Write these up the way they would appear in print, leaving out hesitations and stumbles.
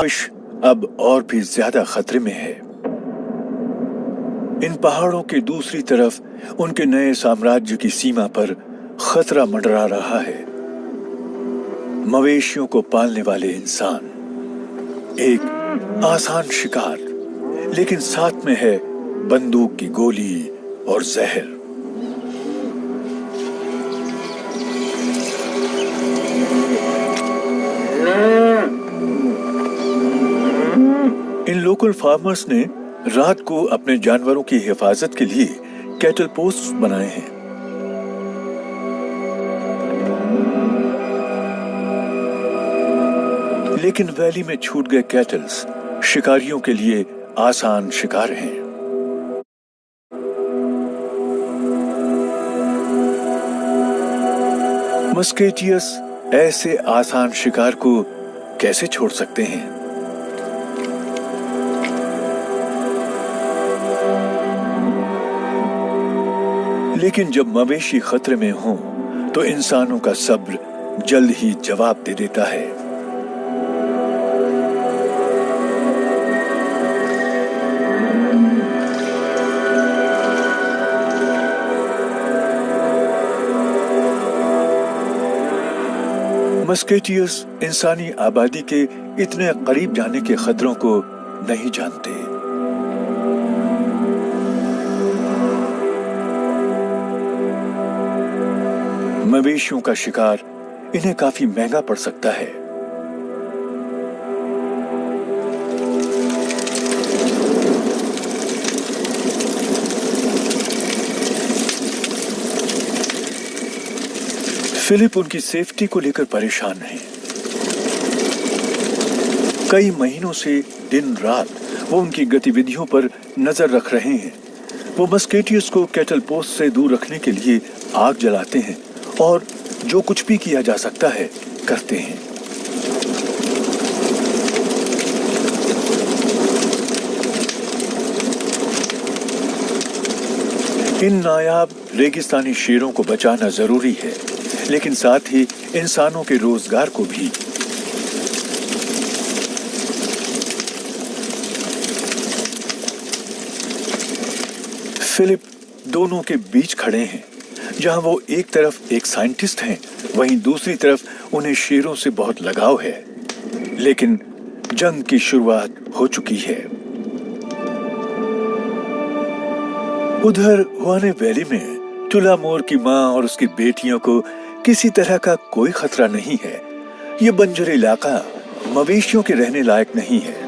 विश्व अब और भी ज्यादा खतरे में है। इन पहाड़ों के दूसरी तरफ उनके नए साम्राज्य की सीमा पर खतरा मंडरा रहा है। मवेशियों को पालने वाले इंसान, एक आसान शिकार, लेकिन साथ में है बंदूक की गोली और जहर। इन लोकल फार्मर्स ने रात को अपने जानवरों की हिफाजत के लिए कैटल पोस्ट बनाए हैं। लेकिन वैली में छूट गए कैटल्स शिकारियों के लिए आसान शिकार हैं। मस्केटियस ऐसे आसान शिकार को कैसे छोड़ सकते हैं? लेकिन जब मवेशी खतरे में हों, तो इंसानों का सब्र जल्द ही जवाब दे देता है। मस्केटियस इंसानी आबादी के इतने करीब जाने के खतरों को नहीं जानते। मवेशियों का शिकार इन्हें काफी महंगा पड़ सकता है। फिलिप उनकी सेफ्टी को लेकर परेशान है। कई महीनों से दिन रात वो उनकी गतिविधियों पर नजर रख रहे हैं। वो मस्केटियस को कैटल पोस्ट से दूर रखने के लिए आग जलाते हैं और जो कुछ भी किया जा सकता है करते हैं। इन नायाब रेगिस्तानी शेरों को बचाना जरूरी है, लेकिन साथ ही इंसानों के रोजगार को भी। फिलिप दोनों के बीच खड़े हैं, जहां वो एक तरफ एक साइंटिस्ट हैं, वहीं दूसरी तरफ उन्हें शेरों से बहुत लगाव है। लेकिन जंग की शुरुआत हो चुकी है। उधर हुआने वैली में तुलामोर की मां और उसकी बेटियों को किसी तरह का कोई खतरा नहीं है। ये बंजर इलाका मवेशियों के रहने लायक नहीं है।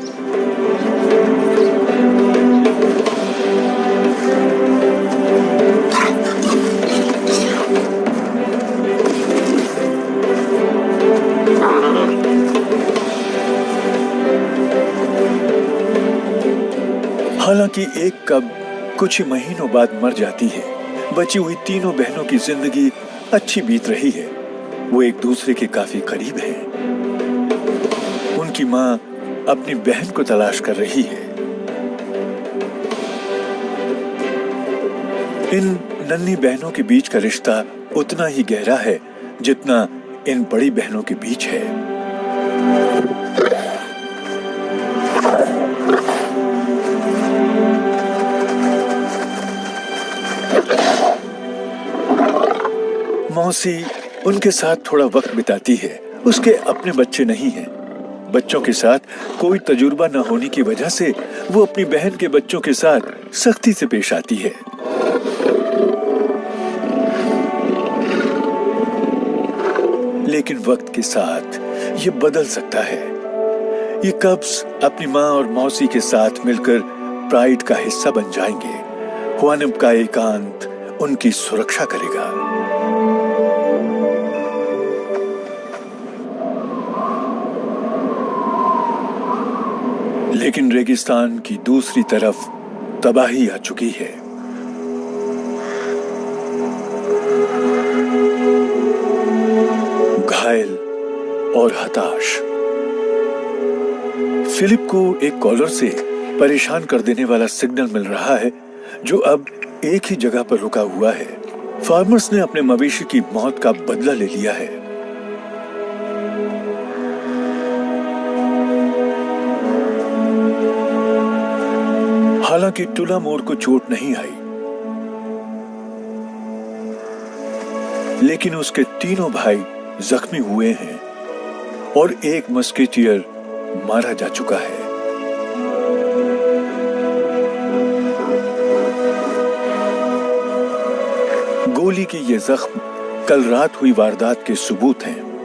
हालांकि एक कब कुछ ही महीनों बाद मर जाती है। बची हुई तीनों बहनों की जिंदगी अच्छी बीत रही है। वो एक दूसरे के काफी करीब हैं। उनकी मां अपनी बहन को तलाश कर रही है। इन नन्ही बहनों के बीच का रिश्ता उतना ही गहरा है जितना इन बड़ी बहनों के बीच है। मौसी उनके साथ थोड़ा वक्त बिताती है। उसके अपने बच्चे नहीं हैं। बच्चों के साथ कोई तजुर्बा न होने की वजह से वो अपनी बहन के बच्चों के साथ सख्ती से पेश आती है। लेकिन वक्त के साथ ये बदल सकता है। ये कब्स अपनी माँ और मौसी के साथ मिलकर प्राइड का हिस्सा बन जाएंगे। हुआनिब का एकांत उनकी सुरक्षा करेगा। लेकिन रेगिस्तान की दूसरी तरफ तबाही आ चुकी है। घायल और हताश फिलिप को एक कॉलर से परेशान कर देने वाला सिग्नल मिल रहा है, जो अब एक ही जगह पर रुका हुआ है। फार्मर्स ने अपने मवेशी की मौत का बदला ले लिया है। हालांकि टुलामोर को चोट नहीं आई, लेकिन उसके तीनों भाई जख्मी हुए हैं और एक मस्केटियर मारा जा चुका है। गोली की ये जख्म कल रात हुई वारदात के सबूत हैं।